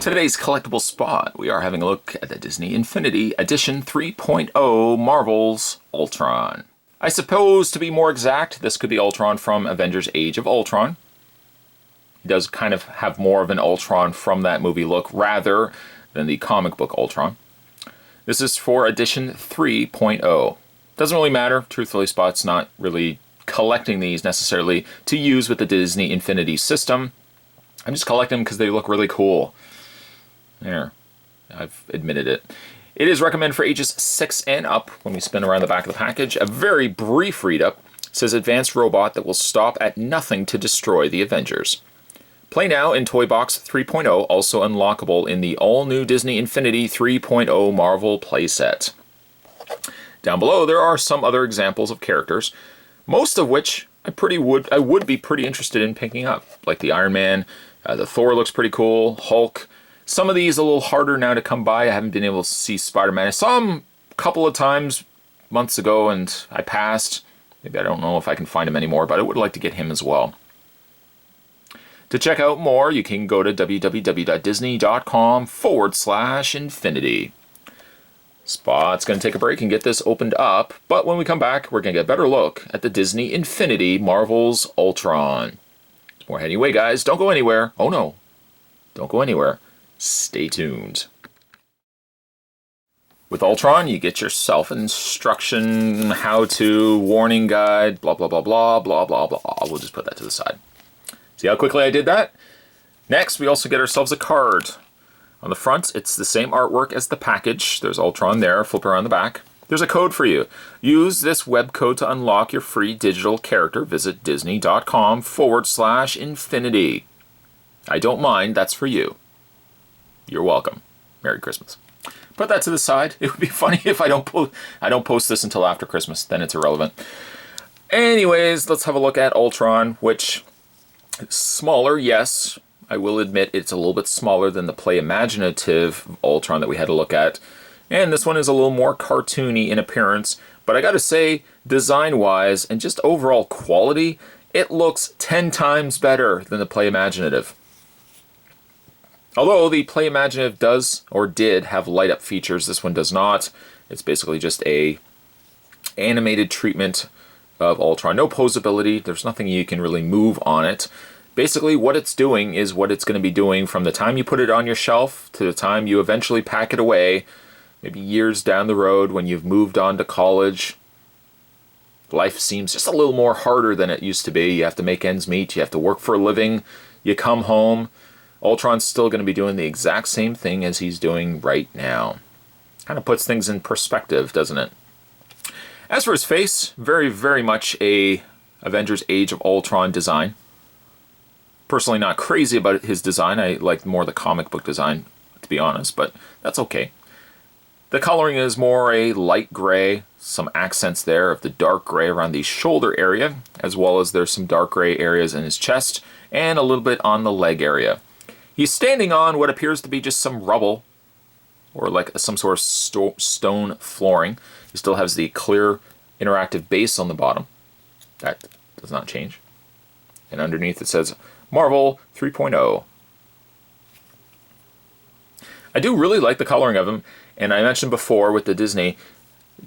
Today's Collectible Spot, we are having a look at the Disney Infinity Edition 3.0 Marvel's Ultron. I suppose, to be more exact, this could be Ultron from Avengers Age of Ultron. He does kind of have more of an Ultron from that movie look rather than the comic book Ultron. This is for Edition 3.0. Doesn't really matter, truthfully. Spot's not really collecting these necessarily to use with the Disney Infinity system. I'm just collecting them because they look really cool. There, I've admitted it. It is recommended for ages 6 and up. When we spin around the back of the package, a very brief read-up says advanced robot that will stop at nothing to destroy the Avengers. Play now in Toy Box 3.0, also unlockable in the all-new Disney Infinity 3.0 Marvel playset. Down below, there are some other examples of characters, most of which I would be pretty interested in picking up, like the Iron Man. The Thor looks pretty cool. Hulk. Some of these a little harder now to come by. I haven't been able to see Spider-Man. I saw him a couple of times months ago and I passed. Maybe I don't know if I can find him anymore, but I would like to get him as well. To check out more, you can go to www.disney.com/infinity. Spot's going to take a break and get this opened up, but when we come back, we're going to get a better look at the Disney Infinity Marvel's Ultron. More heading away, guys. Don't go anywhere. Oh no, don't go anywhere. Stay tuned. With Ultron, you get yourself an instruction, how-to, warning guide, blah, blah, blah, blah, blah, blah, blah. We'll just put that to the side. See how quickly I did that? Next, we also get ourselves a card. On the front, it's the same artwork as the package. There's Ultron there. Flip around the back. There's a code for you. Use this web code to unlock your free digital character. Visit disney.com/infinity. I don't mind. That's for you. You're welcome. Merry Christmas. Put that to the side. It would be funny if I don't post this until after Christmas. Then it's irrelevant. Anyways, let's have a look at Ultron, which is smaller, yes. I will admit it's a little bit smaller than the Play Imaginative Ultron that we had to look at. And this one is a little more cartoony in appearance. But I gotta say, design-wise and just overall quality, it looks 10 times better than the Play Imaginative. Although the Play Imaginative does, or did, have light-up features, this one does not. It's basically just a animated treatment of Ultron. No posability, there's nothing you can really move on it. Basically, what it's doing is what it's going to be doing from the time you put it on your shelf to the time you eventually pack it away, maybe years down the road when you've moved on to college. Life seems just a little more harder than it used to be. You have to make ends meet, you have to work for a living, you come home. Ultron's still going to be doing the exact same thing as he's doing right now. Kind of puts things in perspective, doesn't it? As for his face, very, very much a Avengers Age of Ultron design. Personally not crazy about his design. I like more the comic book design, to be honest, but that's okay. The coloring is more a light gray, some accents there of the dark gray around the shoulder area, as well as there's some dark gray areas in his chest and a little bit on the leg area. He's standing on what appears to be just some rubble, or like some sort of stone flooring. He still has the clear interactive base on the bottom. That does not change. And underneath it says Marvel 3.0. I do really like the coloring of him, and I mentioned before with the Disney,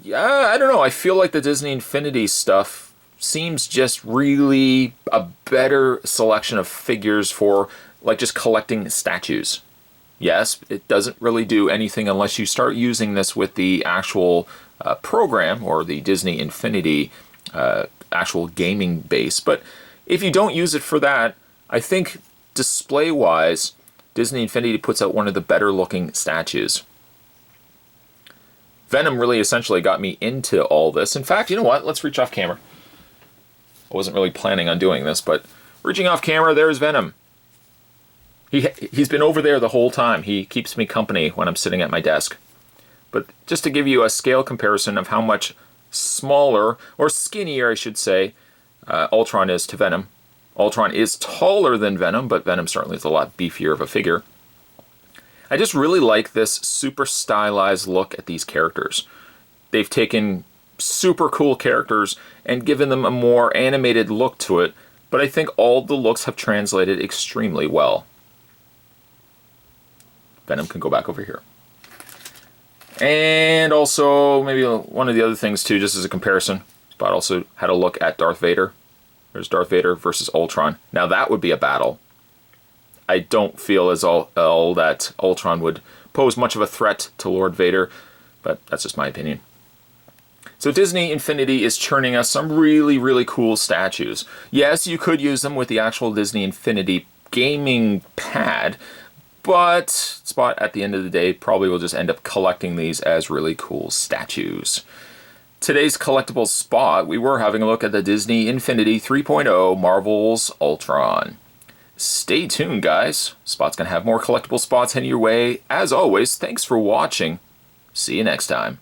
I don't know, I feel like the Disney Infinity stuff seems just really a better selection of figures for like just collecting statues. Yes, it doesn't really do anything unless you start using this with the actual program or the Disney Infinity actual gaming base. But if you don't use it for that, I think display-wise, Disney Infinity puts out one of the better looking statues. Venom really essentially got me into all this. In fact, you know what? Let's reach off camera. I wasn't really planning on doing this, but reaching off camera, there's Venom. He's been over there the whole time. He keeps me company when I'm sitting at my desk. But just to give you a scale comparison of how much smaller, or skinnier I should say, Ultron is to Venom. Ultron is taller than Venom, but Venom certainly is a lot beefier of a figure. I just really like this super stylized look at these characters. They've taken super cool characters and given them a more animated look to it, but I think all the looks have translated extremely well. Venom can go back over here. And also, maybe one of the other things too, just as a comparison, Spot also had a look at Darth Vader. There's Darth Vader versus Ultron. Now that would be a battle. I don't feel as all that Ultron would pose much of a threat to Lord Vader, but that's just my opinion. So Disney Infinity is churning us some really, really cool statues. Yes, you could use them with the actual Disney Infinity gaming pad, but Spot, at the end of the day, probably will just end up collecting these as really cool statues. Today's Collectible Spot, we were having a look at the Disney Infinity 3.0 Marvel's Ultron. Stay tuned, guys. Spot's going to have more collectible spots heading your way. As always, thanks for watching. See you next time.